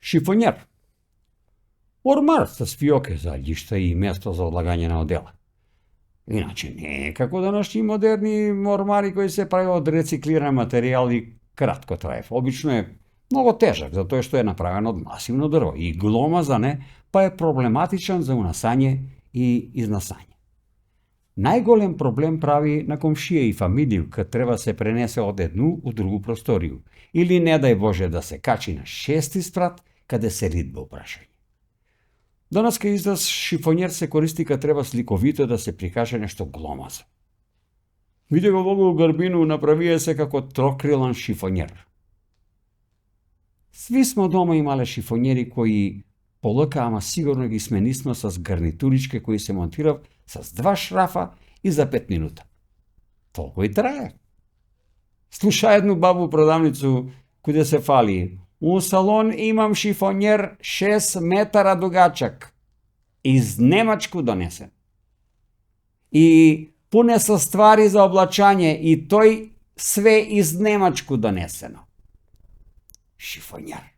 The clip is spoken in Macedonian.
Шифонер. Ормар со фиоке за љишта и место за одлагање на одела. Иначе не е како данашни модерни ормари кои се прави од рециклиран материјал и кратко траев. Обично е многу тежак, затоа што е направен од масивно дрво и гломазан е, па е проблематичен за унасање и изнасање. Најголем проблем прави на комшија и фамилију кад треба се пренесе од едну у другу просторију или не дај Боже да се качи на 6-ти спрат каде се ридба упрашање. Данаска израз шифонер се користи кад треба сликовито да се прикаже нешто гломазо. Виде го во Гарбину направија се како трокрилан шифонер. Сви смо дома имале шифонери кои полека, ама сигурно ги сменисмо с гарнитуричке кои се монтирав с 2 шрафа и за 5 минута. Толку и трае. Слуша едну бабу у продавницу каде се фали: "У салон имам шифонер 6 метара дугачак, из Немачку донесен. И пуне со ствари за облачање и тој све из Немачку донесено." Шифонер.